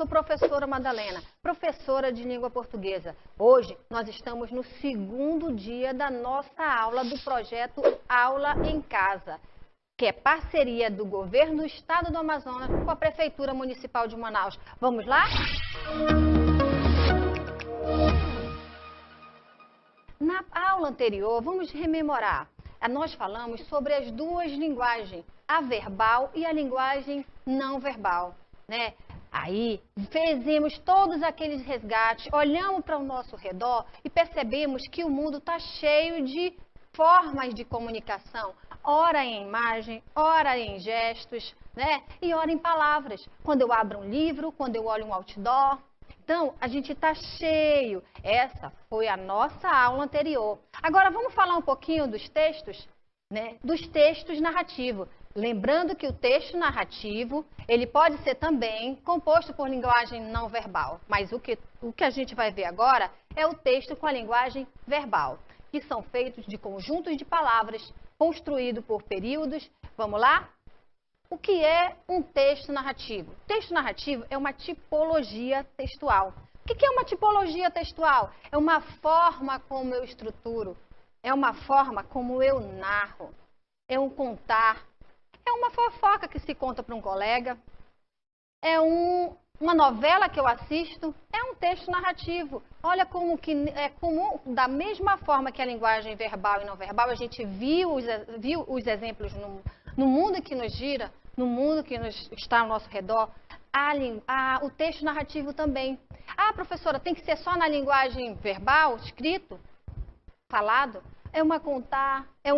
Sou professora Madalena, professora de língua portuguesa. Hoje nós estamos no segundo dia da nossa aula do projeto Aula em Casa, que é parceria do Governo do Estado do Amazonas com a Prefeitura Municipal de Manaus. Vamos lá? Na aula anterior, vamos rememorar. Nós falamos sobre as duas linguagens, a verbal e a linguagem não verbal, né? Aí, fizemos todos aqueles resgates, olhamos para o nosso redor e percebemos que o mundo está cheio de formas de comunicação, ora em imagem, ora em gestos, né? E ora em palavras. Quando eu abro um livro, quando eu olho um outdoor. Então, a gente está cheio. Essa foi a nossa aula anterior. Agora, vamos falar um pouquinho dos textos, né? Dos textos narrativos. Lembrando que o texto narrativo, ele pode ser também composto por linguagem não verbal. Mas o que a gente vai ver agora é o texto com a linguagem verbal, que são feitos de conjuntos de palavras, construído por períodos. Vamos lá? O que é um texto narrativo? Texto narrativo é uma tipologia textual. O que é uma tipologia textual? É uma forma como eu estruturo, é uma forma como eu narro, é um contar, é uma fofoca que se conta para um colega, é uma novela que eu assisto, é um texto narrativo. Olha como que é comum, da mesma forma que a linguagem verbal e não verbal, a gente viu os exemplos no mundo que nos gira, no mundo que está ao nosso redor, o texto narrativo também. Ah, professora, tem que ser só na linguagem verbal, escrito, falado? É um contar, é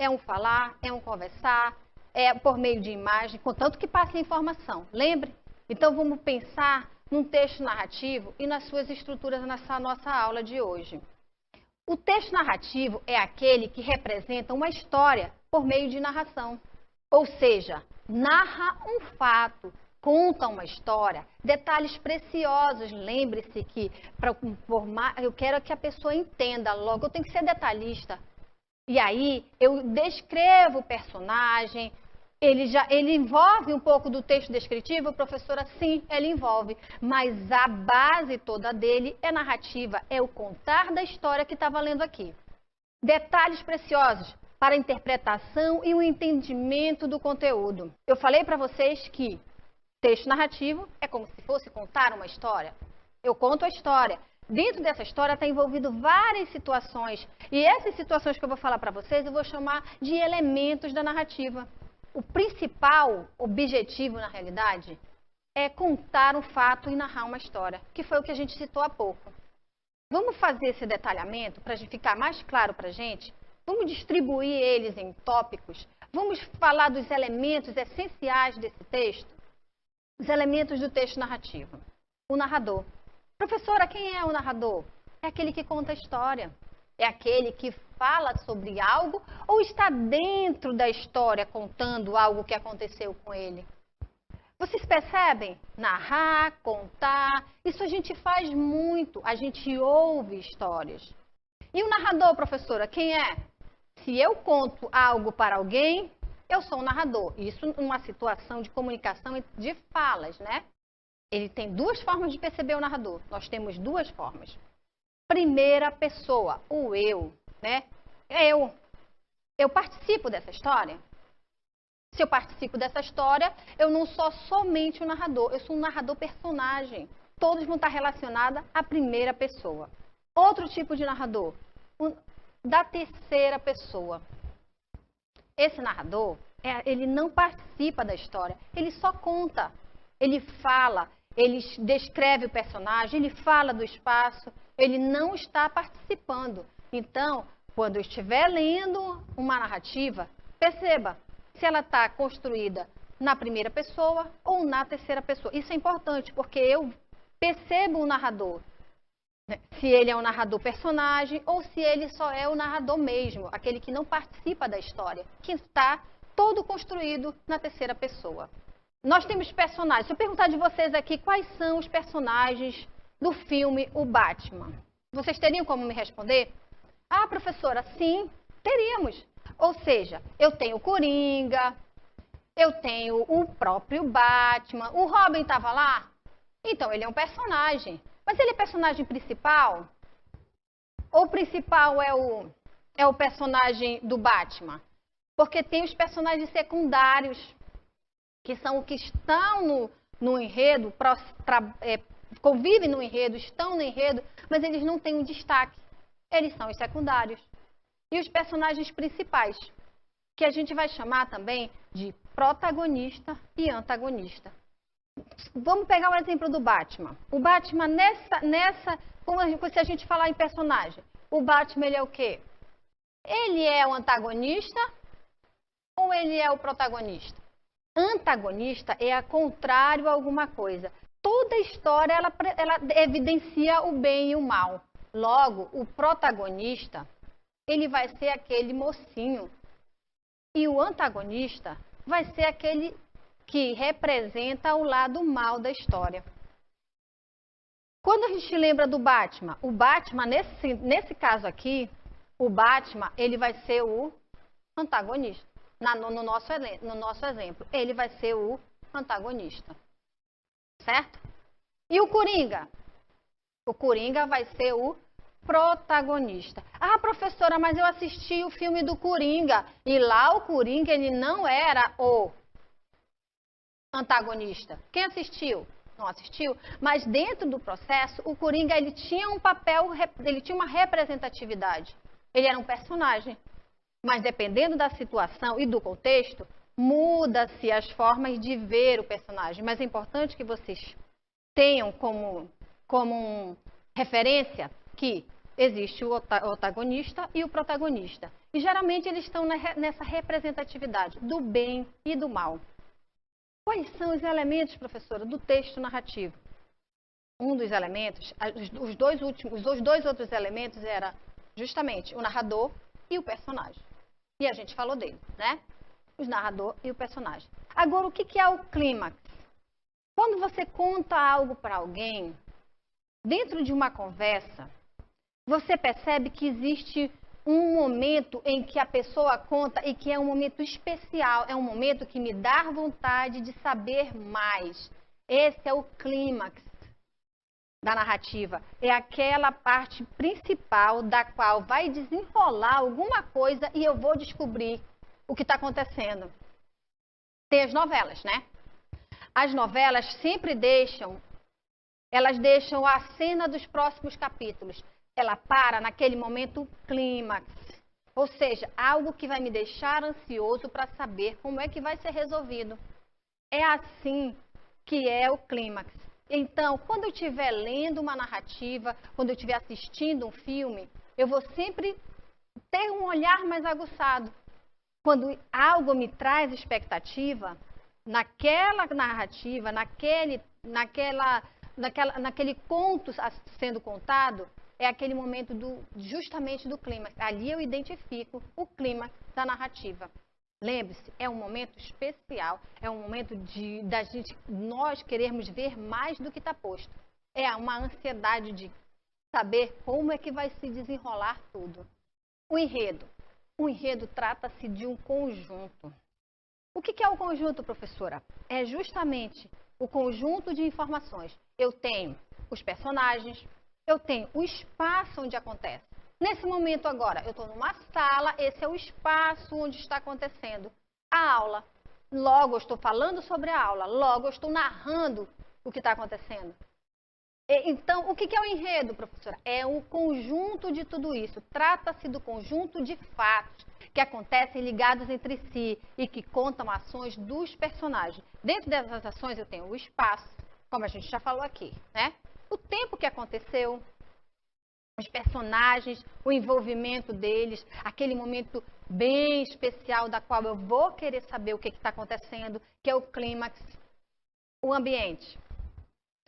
um falar, é um conversar, é por meio de imagem, contanto que passe a informação. Lembre? Então, vamos pensar num texto narrativo e nas suas estruturas nessa nossa aula de hoje. O texto narrativo é aquele que representa uma história por meio de narração. Ou seja, narra um fato, conta uma história, detalhes preciosos. Lembre-se que eu quero que a pessoa entenda logo, eu tenho que ser detalhista. E aí eu descrevo o personagem, ele envolve um pouco do texto descritivo, professora? Sim, ele envolve, mas a base toda dele é narrativa, é o contar da história que está valendo aqui. Detalhes preciosos para a interpretação e o entendimento do conteúdo. Eu falei para vocês que texto narrativo é como se fosse contar uma história. Eu conto a história. Dentro dessa história está envolvido várias situações. E essas situações que eu vou falar para vocês, eu vou chamar de elementos da narrativa. O principal objetivo, na realidade, é contar um fato e narrar uma história, que foi o que a gente citou há pouco. Vamos fazer esse detalhamento para ficar mais claro para a gente? Vamos distribuir eles em tópicos? Vamos falar dos elementos essenciais desse texto? Os elementos do texto narrativo. O narrador. Professora, quem é o narrador? É aquele que conta a história. É aquele que fala sobre algo ou está dentro da história contando algo que aconteceu com ele. Vocês percebem? Narrar, contar, isso a gente faz muito. A gente ouve histórias. E o narrador, professora, quem é? Se eu conto algo para alguém, eu sou um narrador. Isso numa situação de comunicação de falas, né? Ele tem duas formas de perceber o narrador. Nós temos duas formas. Primeira pessoa, o eu, né? Eu participo dessa história. Se eu participo dessa história, eu não sou somente um narrador, eu sou um narrador personagem. Todos vão estar relacionados à primeira pessoa. Outro tipo de narrador, da terceira pessoa. Esse narrador, ele não participa da história, ele só conta. Ele fala, ele descreve o personagem, ele fala do espaço, ele não está participando. Então, quando eu estiver lendo uma narrativa, perceba se ela está construída na primeira pessoa ou na terceira pessoa. Isso é importante, porque eu percebo o narrador. Se ele é um narrador personagem ou se ele só é o narrador mesmo, aquele que não participa da história, que está todo construído na terceira pessoa. Nós temos personagens. Se eu perguntar de vocês aqui quais são os personagens do filme O Batman, vocês teriam como me responder? Ah, professora, sim, teríamos. Ou seja, eu tenho o Coringa, eu tenho o próprio Batman. O Robin estava lá? Então, ele é um personagem. Mas ele é personagem principal? Ou o principal é o personagem do Batman? Porque tem os personagens secundários, que são os que estão no enredo, convivem no enredo, estão no enredo, mas eles não têm um destaque. Eles são os secundários. E os personagens principais, que a gente vai chamar também de protagonista e antagonista. Vamos pegar o exemplo do Batman. O Batman, se a gente falar em personagem, o Batman, ele é o quê? Ele é o antagonista ou ele é o protagonista? Antagonista é contrário a alguma coisa. Toda história, ela evidencia o bem e o mal. Logo, o protagonista, ele vai ser aquele mocinho. E o antagonista vai ser aquele que representa o lado mal da história. Quando a gente lembra do Batman, o Batman, nesse caso aqui, o Batman, ele vai ser o antagonista. No nosso exemplo, ele vai ser o antagonista. Certo? E o Coringa? O Coringa vai ser o protagonista. Ah, professora, mas eu assisti o filme do Coringa e lá o Coringa, ele não era o antagonista. Quem assistiu? Não assistiu? Mas dentro do processo, o Coringa, ele tinha um papel, ele tinha uma representatividade. Ele era um personagem. Mas dependendo da situação e do contexto, muda-se as formas de ver o personagem. Mas é importante que vocês tenham como referência que existe o antagonista e o protagonista. E geralmente eles estão nessa representatividade do bem e do mal. Quais são os elementos, professora, do texto narrativo? Um dos elementos, os dois outros elementos era justamente o narrador e o personagem. E a gente falou dele, né? O narrador e o personagem. Agora, o que é o clímax? Quando você conta algo para alguém, dentro de uma conversa, você percebe que existe um momento em que a pessoa conta e que é um momento especial, é um momento que me dá vontade de saber mais. Esse é o clímax da narrativa. É aquela parte principal da qual vai desenrolar alguma coisa e eu vou descobrir o que está acontecendo. Tem as novelas, né? As novelas sempre deixam a cena dos próximos capítulos. Ela para naquele momento clímax. Ou seja, algo que vai me deixar ansioso para saber como é que vai ser resolvido. É assim que é o clímax. Então, quando eu estiver lendo uma narrativa, quando eu estiver assistindo um filme, eu vou sempre ter um olhar mais aguçado. Quando algo me traz expectativa, naquela narrativa, naquele conto sendo contado, é aquele momento justamente do clímax. Ali eu identifico o clímax da narrativa. Lembre-se, é um momento especial, é um momento nós queremos ver mais do que está posto. É uma ansiedade de saber como é que vai se desenrolar tudo. O enredo. O enredo trata-se de um conjunto. O que é o conjunto, professora? É justamente o conjunto de informações. Eu tenho os personagens, eu tenho o espaço onde acontece. Nesse momento agora, eu estou numa sala, esse é o espaço onde está acontecendo a aula. Logo, eu estou falando sobre a aula, logo, eu estou narrando o que está acontecendo. Então, o que é o enredo, professora? É um conjunto de tudo isso. Trata-se do conjunto de fatos que acontecem ligados entre si e que contam ações dos personagens. Dentro dessas ações, eu tenho o espaço, como a gente já falou aqui, né? O tempo que aconteceu, os personagens, o envolvimento deles, aquele momento bem especial da qual eu vou querer saber o que está acontecendo, que é o clímax, o ambiente.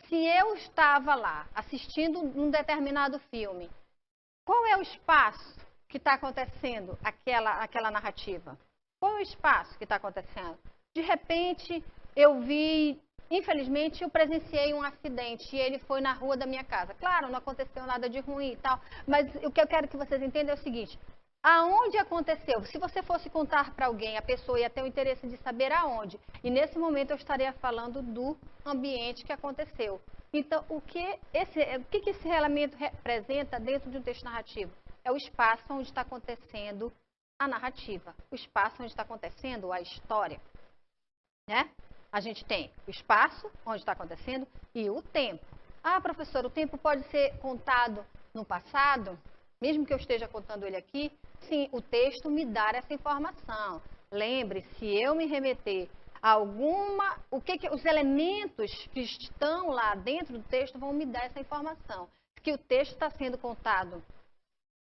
Se eu estava lá assistindo um determinado filme, qual é o espaço que está acontecendo aquela narrativa? Qual é o espaço que está acontecendo? De repente, eu vi, infelizmente, eu presenciei um acidente e ele foi na rua da minha casa. Claro, não aconteceu nada de ruim e tal, mas o que eu quero que vocês entendam é o seguinte, Aonde aconteceu? Se você fosse contar para alguém, a pessoa ia ter o interesse de saber aonde. E nesse momento eu estaria falando do ambiente que aconteceu. Então, o que esse elemento representa dentro de um texto narrativo? É o espaço onde está acontecendo a narrativa, o espaço onde está acontecendo a história. Né? A gente tem o espaço onde está acontecendo e o tempo. Ah, professor, o tempo pode ser contado no passado? Mesmo que eu esteja contando ele aqui, sim, o texto me dá essa informação. Lembre, se eu me remeter a os elementos que estão lá dentro do texto vão me dar essa informação. Que o texto está sendo contado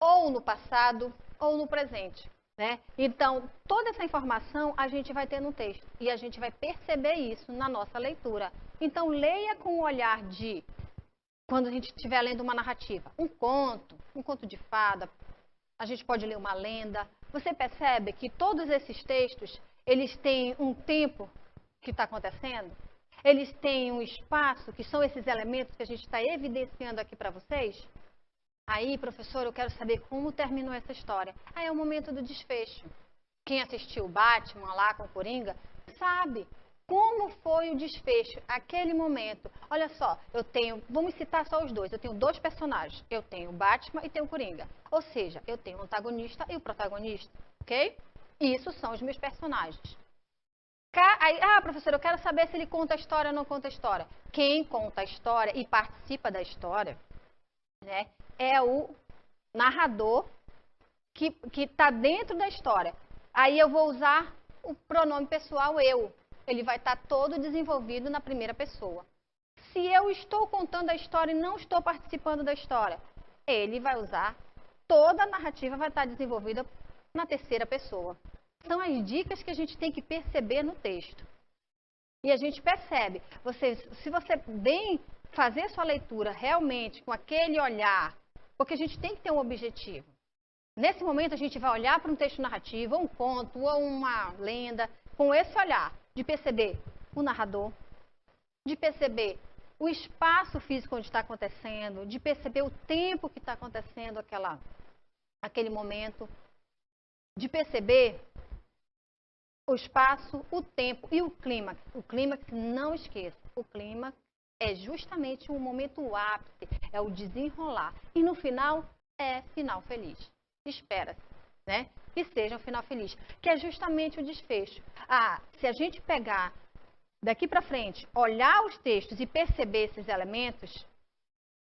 ou no passado ou no presente. Né? Então, toda essa informação a gente vai ter no texto e a gente vai perceber isso na nossa leitura. Então, leia com o olhar de, quando a gente estiver lendo uma narrativa, um conto de fada, a gente pode ler uma lenda. Você percebe que todos esses textos, eles têm um tempo que está acontecendo? Eles têm um espaço, que são esses elementos que a gente está evidenciando aqui para vocês? Aí, professor, eu quero saber como terminou essa história. Aí é o momento do desfecho. Quem assistiu Batman lá com o Coringa, sabe como foi o desfecho, aquele momento. Olha só, vamos citar só os dois, eu tenho dois personagens. Eu tenho o Batman e tenho o Coringa. Ou seja, eu tenho o antagonista e o protagonista, ok? Isso são os meus personagens. Aí, professor, eu quero saber se ele conta a história ou não conta a história. Quem conta a história e participa da história, né, é o narrador que está dentro da história. Aí eu vou usar o pronome pessoal eu. Ele vai estar todo desenvolvido na primeira pessoa. Se eu estou contando a história e não estou participando da história, ele vai usar, toda a narrativa vai estar desenvolvida na terceira pessoa. São as dicas que a gente tem que perceber no texto. E a gente percebe, se você bem fazer sua leitura realmente com aquele olhar, porque a gente tem que ter um objetivo. Nesse momento a gente vai olhar para um texto narrativo, ou um conto, ou uma lenda, com esse olhar de perceber o narrador, de perceber o espaço físico onde está acontecendo, de perceber o tempo que está acontecendo aquele momento, de perceber o espaço, o tempo e o clímax. O clímax, não esqueça, o clímax é justamente um momento ápice, é o desenrolar. E no final, é final feliz. Espera-se, né? Que seja um final feliz, que é justamente o desfecho. Se a gente pegar daqui para frente, olhar os textos e perceber esses elementos,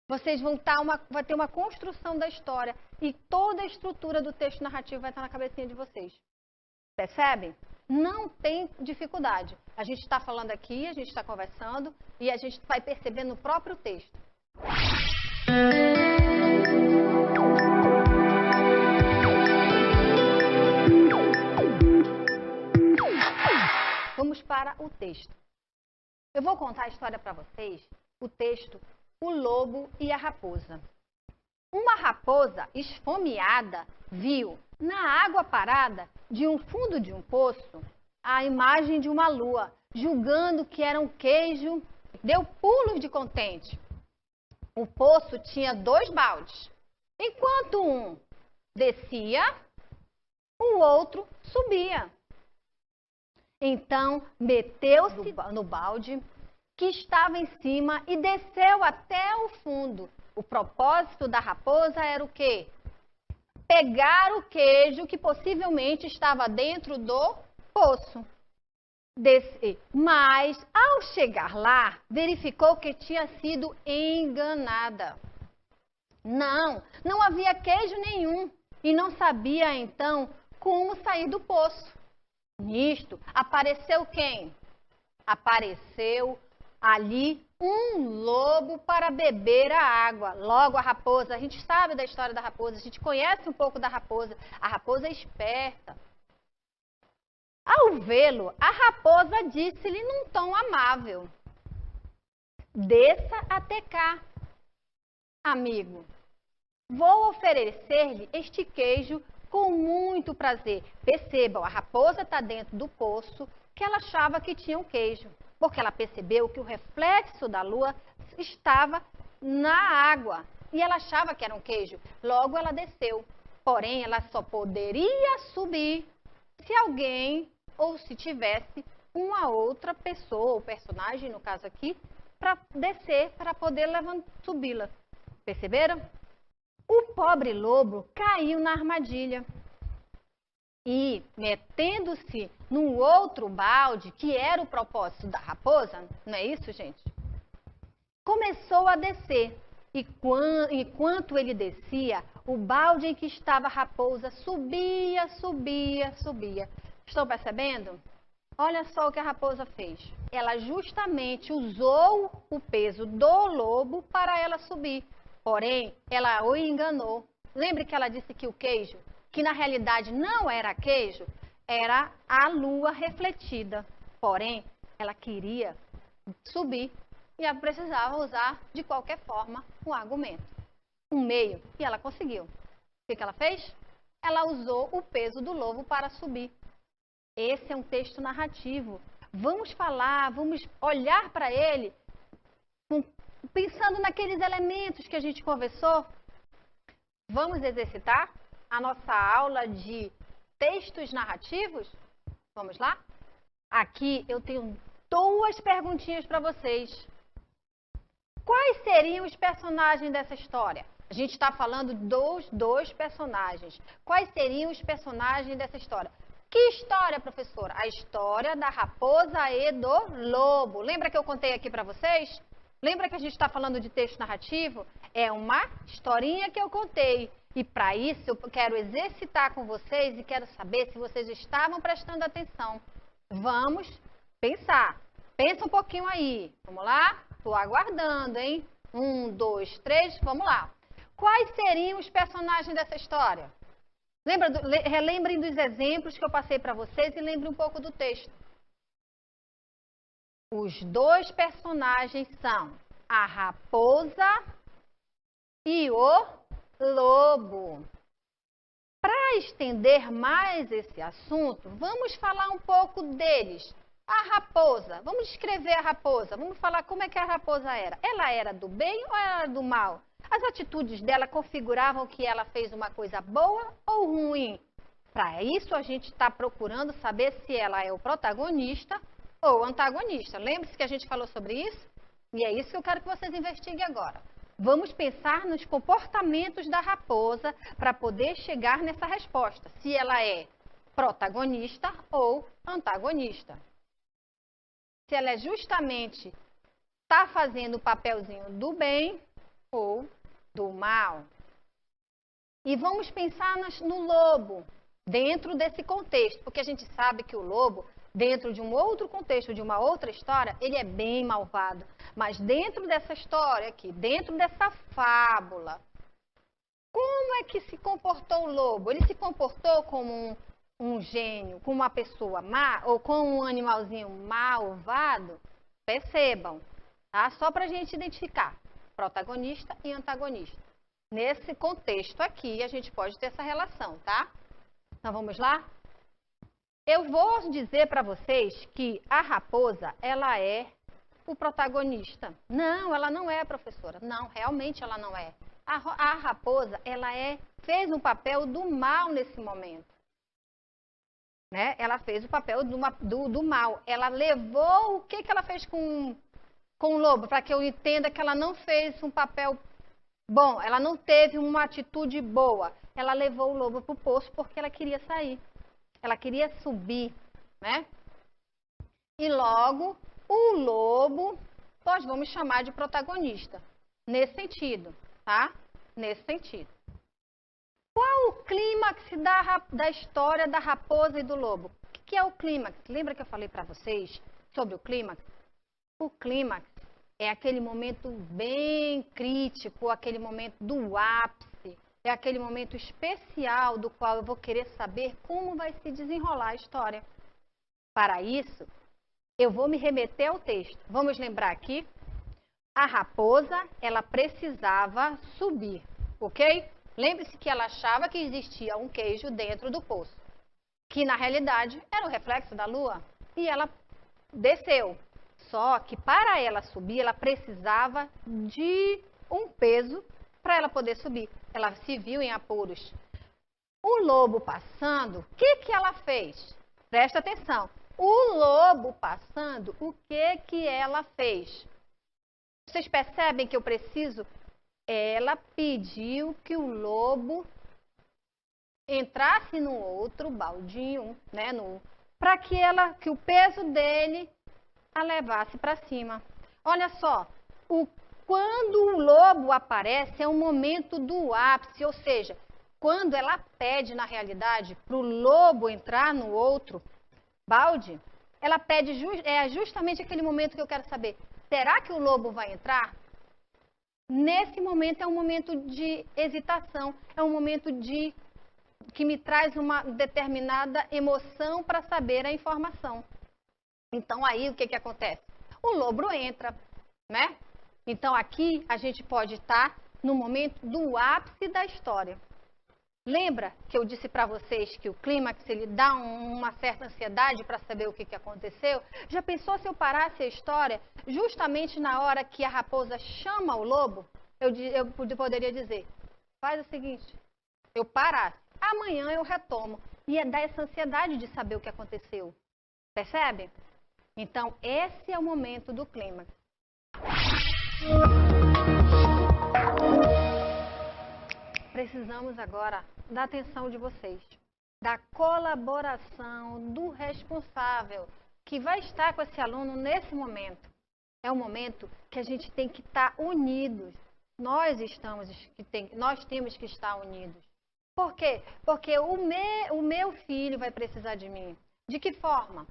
vocês vai ter uma construção da história e toda a estrutura do texto narrativo vai estar na cabecinha de vocês. Percebem? Não tem dificuldade. A gente está falando aqui, a gente está conversando e a gente vai perceber no próprio texto. Vamos para o texto. Eu vou contar a história para vocês, o texto O Lobo e a Raposa. Uma raposa esfomeada viu, na água parada de um fundo de um poço, a imagem de uma lua, julgando que era um queijo, deu pulos de contente. O poço tinha 2 baldes. Enquanto um descia, o outro subia. Então, meteu-se no balde que estava em cima e desceu até o fundo. O propósito da raposa era o quê? Pegar o queijo que possivelmente estava dentro do poço. Mas, ao chegar lá, verificou que tinha sido enganada. Não havia queijo nenhum e não sabia, então, como sair do poço. Nisto, apareceu quem? Apareceu ali um lobo para beber a água. Logo a raposa, a gente sabe da história da raposa, a gente conhece um pouco da raposa. A raposa é esperta. Ao vê-lo, a raposa disse-lhe num tom amável: desça até cá, amigo. Vou oferecer-lhe este queijo com muito prazer. Percebam, a raposa está dentro do poço que ela achava que tinha um queijo, porque ela percebeu que o reflexo da lua estava na água e ela achava que era um queijo. Logo ela desceu. Porém, ela só poderia subir se alguém ou se tivesse uma outra pessoa, ou personagem, no caso aqui, para descer, para poder subi-la. Perceberam? O pobre lobo caiu na armadilha e, metendo-se num outro balde, que era o propósito da raposa, não é isso, gente? Começou a descer. E enquanto ele descia, o balde em que estava a raposa subia, subia, subia. Estão percebendo? Olha só o que a raposa fez. Ela justamente usou o peso do lobo para ela subir. Porém, ela o enganou. Lembre que ela disse que o queijo, que na realidade não era queijo, era a lua refletida. Porém, ela queria subir e ela precisava usar, de qualquer forma, um argumento, um meio. E ela conseguiu. O que ela fez? Ela usou o peso do lobo para subir. Esse é um texto narrativo. Vamos falar, vamos olhar para ele, pensando naqueles elementos que a gente conversou. Vamos exercitar a nossa aula de textos narrativos? Vamos lá? Aqui eu tenho 2 perguntinhas para vocês. Quais seriam os personagens dessa história? A gente está falando dos 2 personagens. Quais seriam os personagens dessa história? Que história, professora? A história da raposa e do lobo. Lembra que eu contei aqui para vocês? Lembra que a gente está falando de texto narrativo? É uma historinha que eu contei. E para isso eu quero exercitar com vocês e quero saber se vocês estavam prestando atenção. Vamos pensar. Pensa um pouquinho aí. Vamos lá? Estou aguardando, hein? 1, 2, 3, vamos lá. Quais seriam os personagens dessa história? Relembrem dos exemplos que eu passei para vocês e lembrem um pouco do texto. Os 2 personagens são a raposa e o lobo. Para estender mais esse assunto, vamos falar um pouco deles. A raposa, vamos descrever a raposa, vamos falar como é que a raposa era. Ela era do bem ou era do mal? As atitudes dela configuravam que ela fez uma coisa boa ou ruim? Para isso, a gente está procurando saber se ela é o protagonista ou o antagonista. Lembre-se que a gente falou sobre isso? E é isso que eu quero que vocês investiguem agora. Vamos pensar nos comportamentos da raposa para poder chegar nessa resposta. Se ela é protagonista ou antagonista. Se ela é justamente está fazendo o papelzinho do bem ou do mal. E vamos pensar no lobo dentro desse contexto, porque a gente sabe que o lobo, dentro de um outro contexto, de uma outra história, ele é bem malvado. Mas dentro dessa história aqui, dentro dessa fábula, como é que se comportou o lobo? Ele se comportou como um gênio, como uma pessoa má, ou como um animalzinho malvado? Percebam, tá? Só para a gente identificar protagonista e antagonista. Nesse contexto aqui, a gente pode ter essa relação, tá? Então, vamos lá? Eu vou dizer para vocês que a raposa, ela é o protagonista. Não, ela não é, professora. Não, realmente ela não é. A raposa, ela fez um papel do mal nesse momento. Né? Ela fez o papel do mal. Ela levou... O que ela fez com o lobo? Para que eu entenda que ela não fez um papel bom. Ela não teve uma atitude boa. Ela levou o lobo para o poço porque ela queria sair. Ela queria subir, né? E logo, o lobo, nós vamos chamar de protagonista. Nesse sentido, tá? Nesse sentido. Qual o clímax da história da raposa e do lobo? O que é o clímax? Lembra que eu falei para vocês sobre o clímax? O clímax é aquele momento bem crítico, aquele momento do ápice, é aquele momento especial do qual eu vou querer saber como vai se desenrolar a história. Para isso, eu vou me remeter ao texto. Vamos lembrar aqui? A raposa, ela precisava subir, ok? Lembre-se que ela achava que existia um queijo dentro do poço, que na realidade era o reflexo da lua, e ela desceu. Só que para ela subir, ela precisava de um peso para ela poder subir. Ela se viu em apuros. O lobo passando, o que que ela fez? Presta atenção. O lobo passando, o que que ela fez? Vocês percebem que eu preciso? Ela pediu que o lobo entrasse no outro baldinho, né, para que o peso dele a levasse para cima. Olha só, quando o lobo aparece é um momento do ápice, ou seja, quando ela pede, na realidade, para o lobo entrar no outro balde, ela pede justamente aquele momento que eu quero saber, será que o lobo vai entrar? Nesse momento é um momento de hesitação, é um momento que me traz uma determinada emoção para saber a informação. Então aí o que que acontece? O lobo entra, né? Então aqui a gente pode estar no momento do ápice da história. Lembra que eu disse para vocês que o clímax ele dá uma certa ansiedade para saber o que que aconteceu? Já pensou se eu parasse a história justamente na hora que a raposa chama o lobo? Eu poderia dizer, faz o seguinte, eu parasse, amanhã eu retomo. Ia dar essa ansiedade de saber o que aconteceu. Percebe? Então, esse é o momento do clímax. Precisamos agora da atenção de vocês, da colaboração do responsável que vai estar com esse aluno nesse momento. É um momento que a gente tem que estar unidos. Nós temos que estar unidos. Por quê? Porque o meu filho vai precisar de mim. De que forma?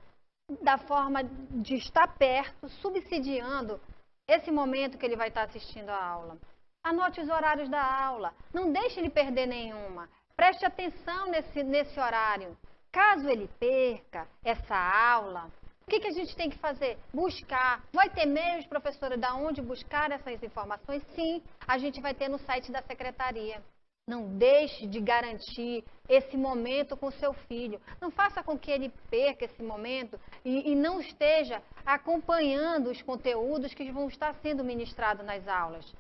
Da forma de estar perto, subsidiando esse momento que ele vai estar assistindo a aula. Anote os horários da aula, não deixe ele perder nenhuma. Preste atenção nesse horário. Caso ele perca essa aula, o que a gente tem que fazer? Buscar. Vai ter meios, professora, de onde buscar essas informações? Sim, a gente vai ter no site da secretaria. Não deixe de garantir esse momento com seu filho. Não faça com que ele perca esse momento e não esteja acompanhando os conteúdos que vão estar sendo ministrados nas aulas.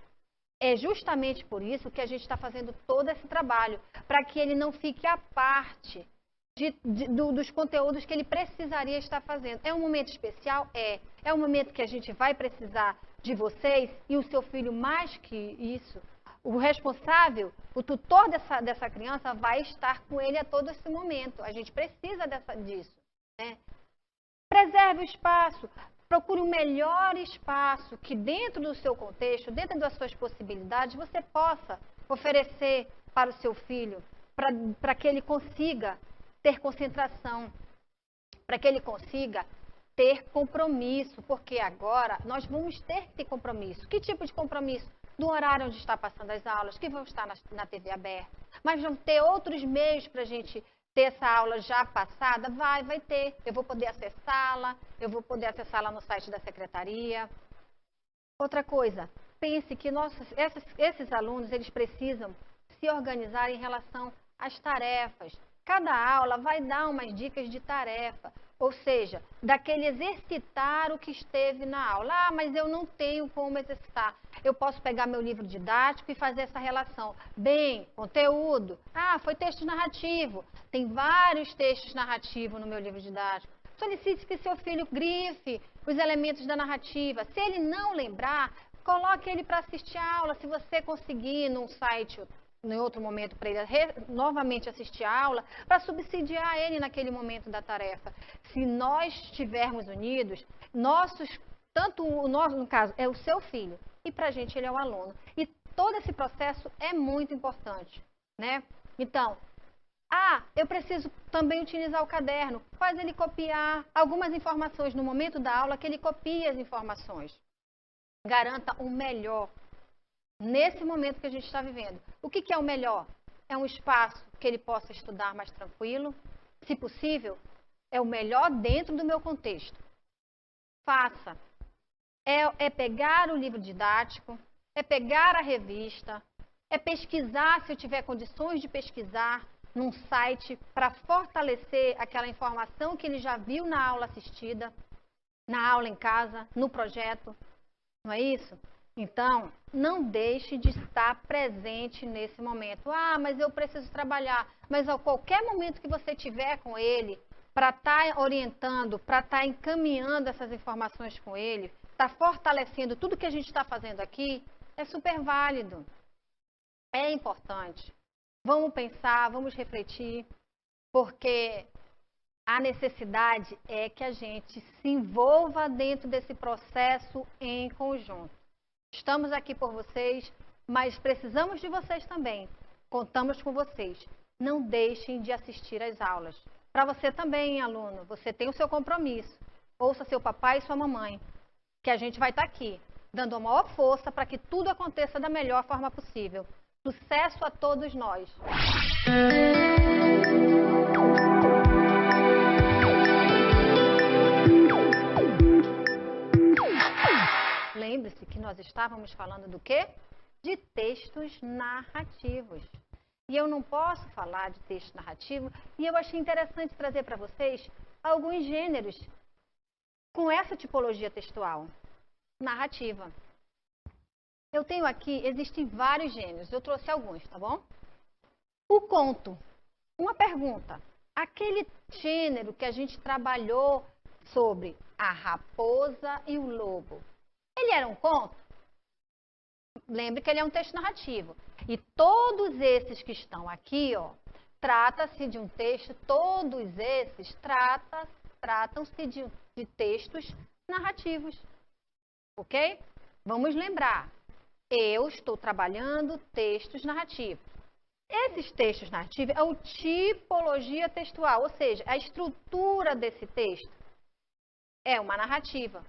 É justamente por isso que a gente está fazendo todo esse trabalho, para que ele não fique à parte dos conteúdos que ele precisaria estar fazendo. É um momento especial? É um momento que a gente vai precisar de vocês e o seu filho mais que isso. O responsável, o tutor dessa criança vai estar com ele a todo esse momento. A gente precisa disso, né? Preserve o espaço. Procure um melhor espaço que dentro do seu contexto, dentro das suas possibilidades, você possa oferecer para o seu filho, para que ele consiga ter concentração, para que ele consiga ter compromisso, porque agora nós vamos ter que ter compromisso. Que tipo de compromisso? Do horário onde está passando as aulas, que vão estar na TV aberta. Mas vão ter outros meios para a gente ter essa aula já passada? Vai ter. Eu vou poder acessá-la, no site da secretaria. Outra coisa, pense que esses alunos, eles precisam se organizar em relação às tarefas. Cada aula vai dar umas dicas de tarefa, ou seja, daquele exercitar o que esteve na aula. Ah, mas eu não tenho como exercitar. Eu posso pegar meu livro didático e fazer essa relação. Bem, conteúdo. Ah, foi texto narrativo. Tem vários textos narrativos no meu livro didático. Solicite que seu filho grife os elementos da narrativa. Se ele não lembrar, coloque ele para assistir a aula. Se você conseguir num site, em outro momento, para ele novamente assistir a aula, para subsidiar ele naquele momento da tarefa. Se nós estivermos unidos, no caso, é o seu filho, e para a gente ele é o aluno. E todo esse processo é muito importante, né? Então, eu preciso também utilizar o caderno. Faz ele copiar algumas informações no momento da aula, que ele copie as informações. Garanta o melhor nesse momento que a gente está vivendo. O que é o melhor? É um espaço que ele possa estudar mais tranquilo. Se possível, é o melhor dentro do meu contexto. Faça. É pegar o livro didático, é pegar a revista, é pesquisar, se eu tiver condições de pesquisar, num site para fortalecer aquela informação que ele já viu na aula assistida, na aula em casa, no projeto. Não é isso? Então, não deixe de estar presente nesse momento. Ah, mas eu preciso trabalhar. Mas a qualquer momento que você tiver com ele, para estar orientando, para estar encaminhando essas informações com ele, está fortalecendo tudo que a gente está fazendo aqui, é super válido. É importante. Vamos pensar, vamos refletir, porque a necessidade é que a gente se envolva dentro desse processo em conjunto. Estamos aqui por vocês, mas precisamos de vocês também. Contamos com vocês. Não deixem de assistir às aulas. Para você também, aluno, você tem o seu compromisso. Ouça seu papai e sua mamãe, que a gente vai estar aqui, dando a maior força para que tudo aconteça da melhor forma possível. Sucesso a todos nós! Lembre-se que nós estávamos falando do quê? De textos narrativos. E eu não posso falar de texto narrativo, e eu achei interessante trazer para vocês alguns gêneros com essa tipologia textual, narrativa. Eu tenho aqui, existem vários gêneros, eu trouxe alguns, tá bom? O conto. Uma pergunta. Aquele gênero que a gente trabalhou sobre a raposa e o lobo, ele era um conto? Lembre que ele é um texto narrativo. E todos esses que estão aqui, ó, trata-se de um texto, todos esses tratam-se de textos narrativos. Ok? Vamos lembrar, eu estou trabalhando textos narrativos. Esses textos narrativos é o tipologia textual, ou seja, a estrutura desse texto é uma narrativa.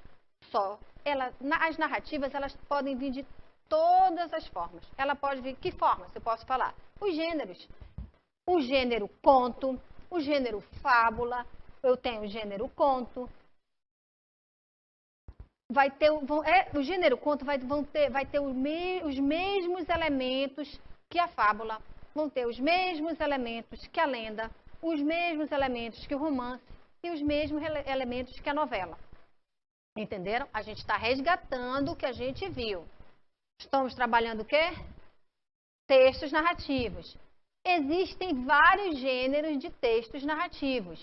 As narrativas, elas podem vir de todas as formas. Ela pode vir, que formas eu posso falar? Os gêneros. O gênero conto, o gênero fábula, eu tenho o gênero conto. Vai ter, o gênero conto vai ter os mesmos elementos que a fábula, vão ter os mesmos elementos que a lenda, os mesmos elementos que o romance e os mesmos elementos que a novela. Entenderam? A gente está resgatando o que a gente viu. Estamos trabalhando o quê? Textos narrativos. Existem vários gêneros de textos narrativos,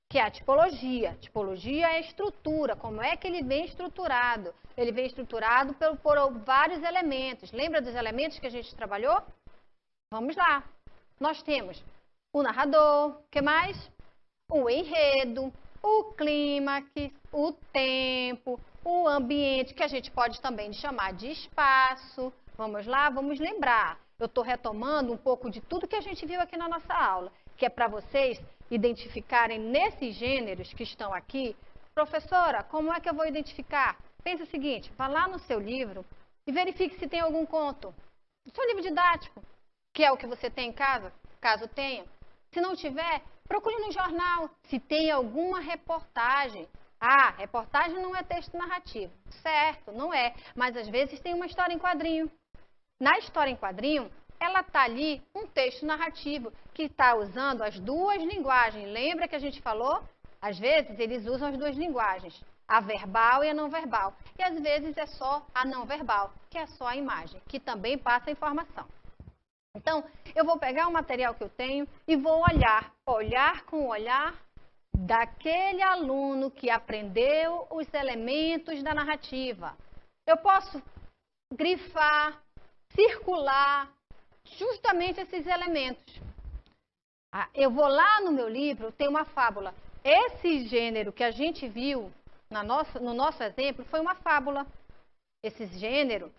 que é a tipologia. Tipologia é a estrutura, como é que ele vem estruturado? Ele vem estruturado por vários elementos. Lembra dos elementos que a gente trabalhou? Vamos lá. Nós temos o narrador, o que mais? O enredo, o clímax, o tempo, o ambiente, que a gente pode também chamar de espaço. Vamos lá, vamos lembrar. Eu estou retomando um pouco de tudo que a gente viu aqui na nossa aula, que é para vocês identificarem nesses gêneros que estão aqui. Professora, como é que eu vou identificar? Pensa o seguinte, vá lá no seu livro e verifique se tem algum conto. No seu livro didático, que é o que você tem em casa, caso tenha. Se não tiver, procure no jornal se tem alguma reportagem. Ah, reportagem não é texto narrativo. Certo, não é. Mas às vezes tem uma história em quadrinho. Na história em quadrinho, ela está ali um texto narrativo que está usando as duas linguagens. Lembra que a gente falou? Às vezes eles usam as duas linguagens, a verbal e a não verbal. E às vezes é só a não verbal, que é só a imagem, que também passa a informação. Então, eu vou pegar o material que eu tenho e vou olhar com o olhar daquele aluno que aprendeu os elementos da narrativa. Eu posso grifar, circular justamente esses elementos. Eu vou lá no meu livro, tem uma fábula. Esse gênero que a gente viu no nosso exemplo foi uma fábula. Esse gênero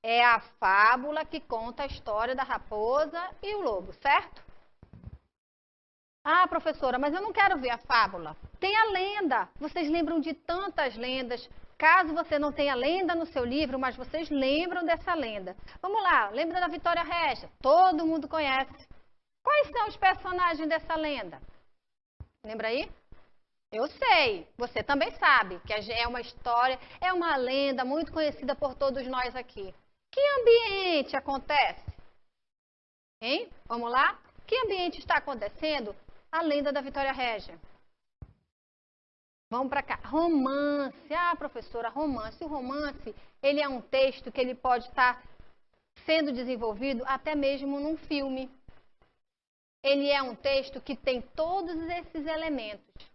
é a fábula que conta a história da raposa e o lobo, certo? Ah, professora, mas eu não quero ver a fábula. Tem a lenda. Vocês lembram de tantas lendas. Caso você não tenha lenda no seu livro, mas vocês lembram dessa lenda. Vamos lá, lembra da Vitória Regia? Todo mundo conhece. Quais são os personagens dessa lenda? Lembra aí? Eu sei, você também sabe que é uma história, é uma lenda muito conhecida por todos nós aqui. Que ambiente acontece? Hein? Vamos lá? Que ambiente está acontecendo? A lenda da Vitória Regia. Vamos para cá. Romance. Ah, professora, romance. O romance, ele é um texto que ele pode estar sendo desenvolvido até mesmo num filme. Ele é um texto que tem todos esses elementos.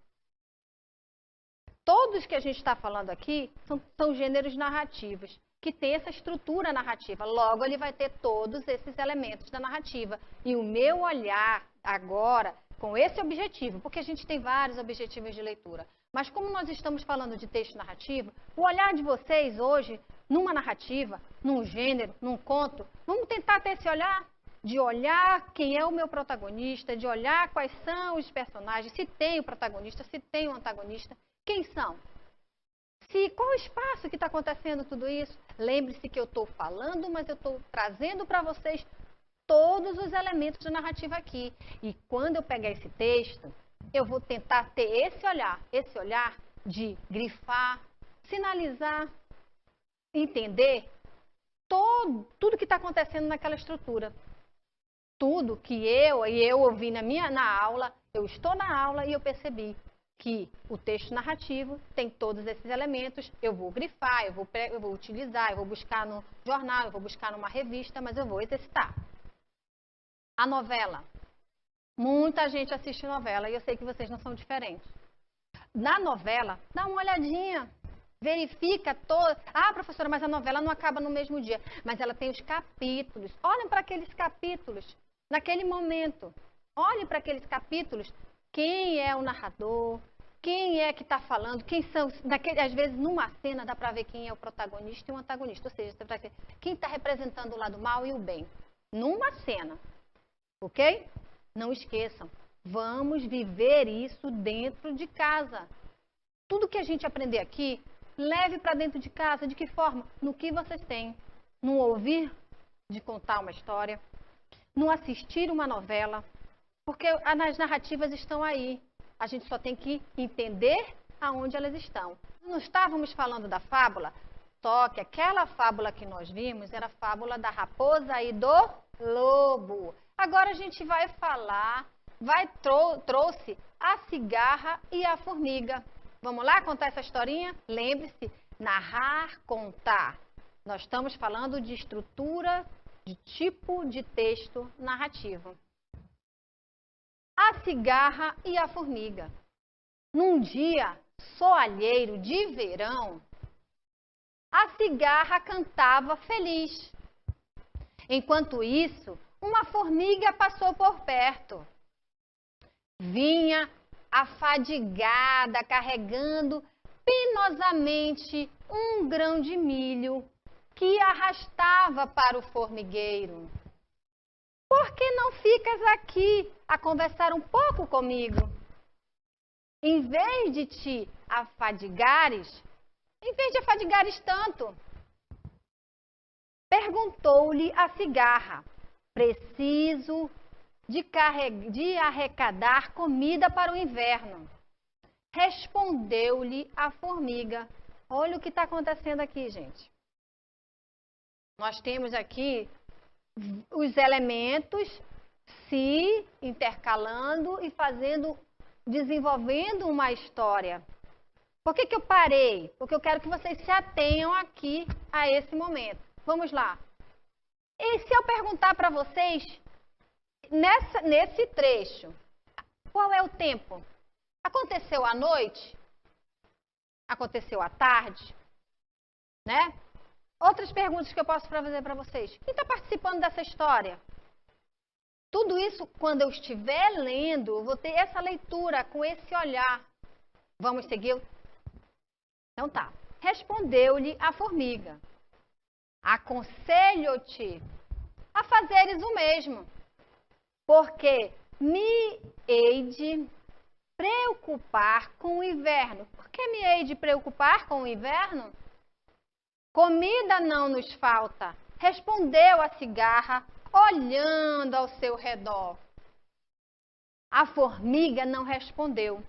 Todos que a gente está falando aqui são gêneros narrativos, que tem essa estrutura narrativa. Logo, ele vai ter todos esses elementos da narrativa. E o meu olhar agora, com esse objetivo, porque a gente tem vários objetivos de leitura, mas como nós estamos falando de texto narrativo, o olhar de vocês hoje, numa narrativa, num gênero, num conto, vamos tentar ter esse olhar de olhar quem é o meu protagonista, de olhar quais são os personagens, se tem o protagonista, se tem o antagonista, quem são? Qual o espaço que está acontecendo tudo isso? Lembre-se que eu estou falando, mas eu estou trazendo para vocês todos os elementos da narrativa aqui. E quando eu pegar esse texto, eu vou tentar ter esse olhar de grifar, sinalizar, entender tudo que está acontecendo naquela estrutura. Tudo que eu ouvi na aula, eu estou na aula e eu percebi que o texto narrativo tem todos esses elementos, eu vou grifar, eu vou utilizar, eu vou buscar no jornal, eu vou buscar numa revista, mas eu vou exercitar. A novela. Muita gente assiste novela e eu sei que vocês não são diferentes. Na novela, dá uma olhadinha, verifica todo. Ah, professora, mas a novela não acaba no mesmo dia. Mas ela tem os capítulos. Olhem para aqueles capítulos, naquele momento. Olhem para aqueles capítulos. Quem é o narrador? Quem é que está falando? Quem são? Às vezes, numa cena, dá para ver quem é o protagonista e o antagonista. Ou seja, quem está representando o lado mal e o bem. Numa cena. Ok? Não esqueçam. Vamos viver isso dentro de casa. Tudo que a gente aprender aqui, leve para dentro de casa. De que forma? No que vocês têm. No ouvir de contar uma história. No assistir uma novela. Porque as narrativas estão aí. A gente só tem que entender aonde elas estão. Não estávamos falando da fábula? Só que aquela fábula que nós vimos era a fábula da raposa e do lobo. Agora a gente vai falar, trouxe a cigarra e a formiga. Vamos lá contar essa historinha? Lembre-se, narrar, contar. Nós estamos falando de estrutura, de tipo de texto narrativo. A cigarra e a formiga. Num dia soalheiro de verão, a cigarra cantava feliz. Enquanto isso, uma formiga passou por perto. Vinha afadigada, carregando penosamente um grão de milho que arrastava para o formigueiro. Por que não ficas aqui a conversar um pouco comigo? Em vez de te afadigares, tanto, perguntou-lhe a cigarra, preciso de arrecadar comida para o inverno. Respondeu-lhe a formiga. Olha o que está acontecendo aqui, gente. Nós temos aqui os elementos se intercalando e desenvolvendo uma história. Por que eu parei? Porque eu quero que vocês se atenham aqui a esse momento. Vamos lá. E se eu perguntar para vocês, nesse trecho, qual é o tempo? Aconteceu à noite? Aconteceu à tarde? Né? Outras perguntas que eu posso fazer para vocês. Quem está participando dessa história? Tudo isso, quando eu estiver lendo, eu vou ter essa leitura com esse olhar. Vamos seguir? Então tá. Respondeu-lhe a formiga. Aconselho-te a fazeres o mesmo, porque me hei de preocupar com o inverno. Por que me hei de preocupar com o inverno? Comida não nos falta, respondeu a cigarra, olhando ao seu redor. A formiga não respondeu.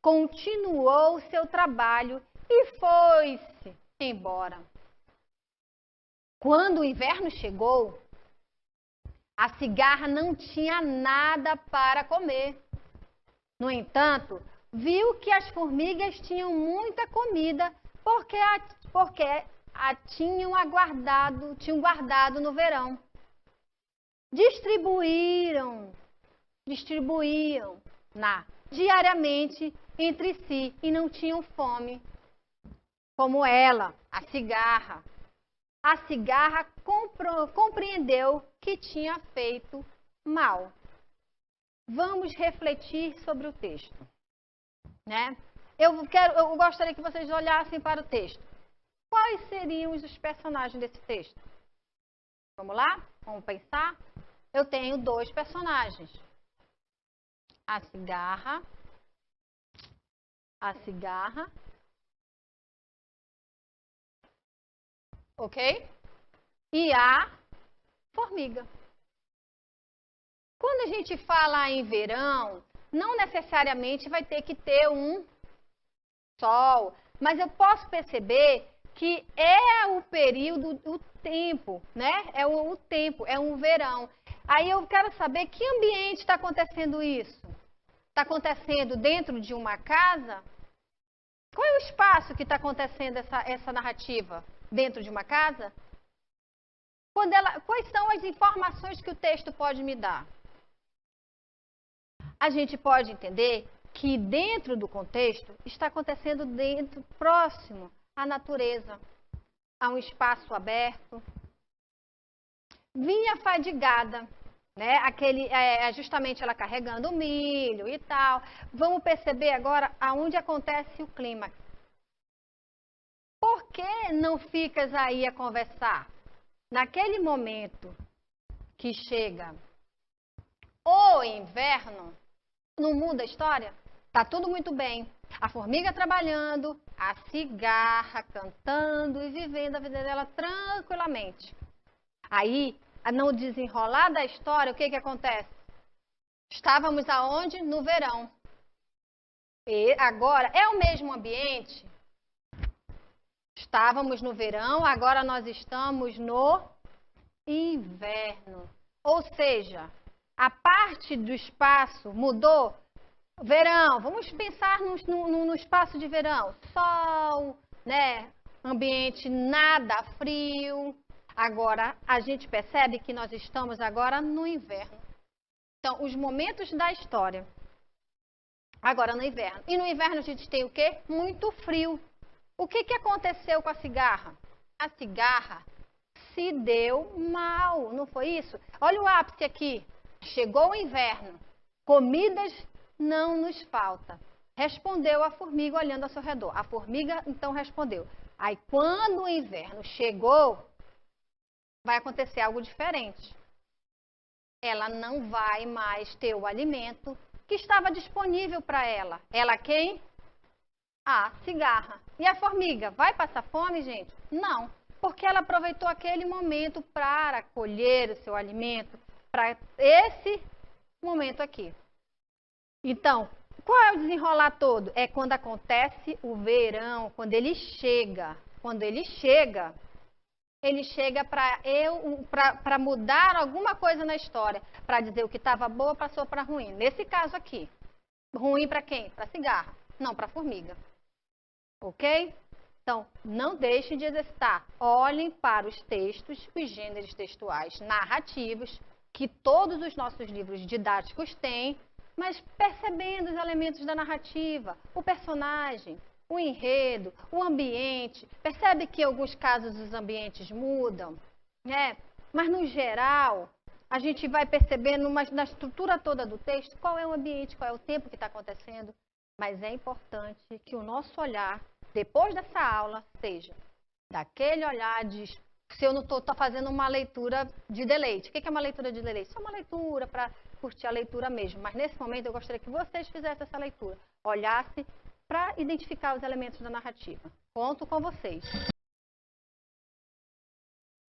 Continuou o seu trabalho e foi-se embora. Quando o inverno chegou, a cigarra não tinha nada para comer. No entanto, viu que as formigas tinham muita comida porque a tinham guardado no verão. Distribuíam diariamente entre si e não tinham fome. Como ela, a cigarra. A cigarra compreendeu que tinha feito mal. Vamos refletir sobre o texto, né? Eu gostaria que vocês olhassem para o texto. Quais seriam os personagens desse texto? Vamos lá? Vamos pensar? Eu tenho 2 personagens. A cigarra. Ok? E a formiga. Quando a gente fala em verão, não necessariamente vai ter que ter um sol, mas eu posso perceber que é o período, o tempo, né? É o tempo, é um verão. Aí eu quero saber que ambiente está acontecendo isso. Está acontecendo dentro de uma casa? Qual é o espaço que está acontecendo essa narrativa? Dentro de uma casa? Quais são as informações que o texto pode me dar? A gente pode entender que dentro do contexto está acontecendo próximo à natureza, a um espaço aberto. Vinha fadigada, né? Justamente ela carregando o milho e tal. Vamos perceber agora aonde acontece o clímax. Por que não ficas aí a conversar? Naquele momento que chega o inverno, não muda a história? Tá tudo muito bem. A formiga trabalhando, a cigarra cantando e vivendo a vida dela tranquilamente. Aí, no desenrolar da história, o que acontece? Estávamos aonde? No verão. E agora, é o mesmo ambiente? Estávamos no verão, agora nós estamos no inverno. Ou seja, a parte do espaço mudou. Verão, vamos pensar no espaço de verão. Sol, né? Ambiente nada frio. Agora, a gente percebe que nós estamos agora no inverno. Então, os momentos da história. Agora no inverno. E no inverno a gente tem o quê? Muito frio. O que aconteceu com a cigarra? A cigarra se deu mal, não foi isso? Olha o ápice aqui. Chegou o inverno. Comidas não nos falta. Respondeu a formiga olhando ao seu redor. A formiga então respondeu. Aí quando o inverno chegou, vai acontecer algo diferente. Ela não vai mais ter o alimento que estava disponível para ela. Ela quem? A cigarra. E a formiga vai passar fome, gente? Não, porque ela aproveitou aquele momento para colher o seu alimento, para esse momento aqui. Então, qual é o desenrolar todo? É quando acontece o verão, quando ele chega. Quando ele chega para mudar alguma coisa na história, para dizer o que estava boa passou para ruim. Nesse caso aqui, ruim para quem? Para a cigarra, não para a formiga. Ok? Então, não deixem de exercitar. Olhem para os textos, os gêneros textuais narrativos, que todos os nossos livros didáticos têm, mas percebendo os elementos da narrativa, o personagem, o enredo, o ambiente. Percebe que em alguns casos os ambientes mudam, né? Mas no geral, a gente vai percebendo na estrutura toda do texto qual é o ambiente, qual é o tempo que está acontecendo. Mas é importante que o nosso olhar, depois dessa aula, seja daquele olhar de... Se eu não estou fazendo uma leitura de deleite. O que é uma leitura de deleite? Só uma leitura para curtir a leitura mesmo. Mas nesse momento eu gostaria que vocês fizessem essa leitura. Olhasse para identificar os elementos da narrativa. Conto com vocês.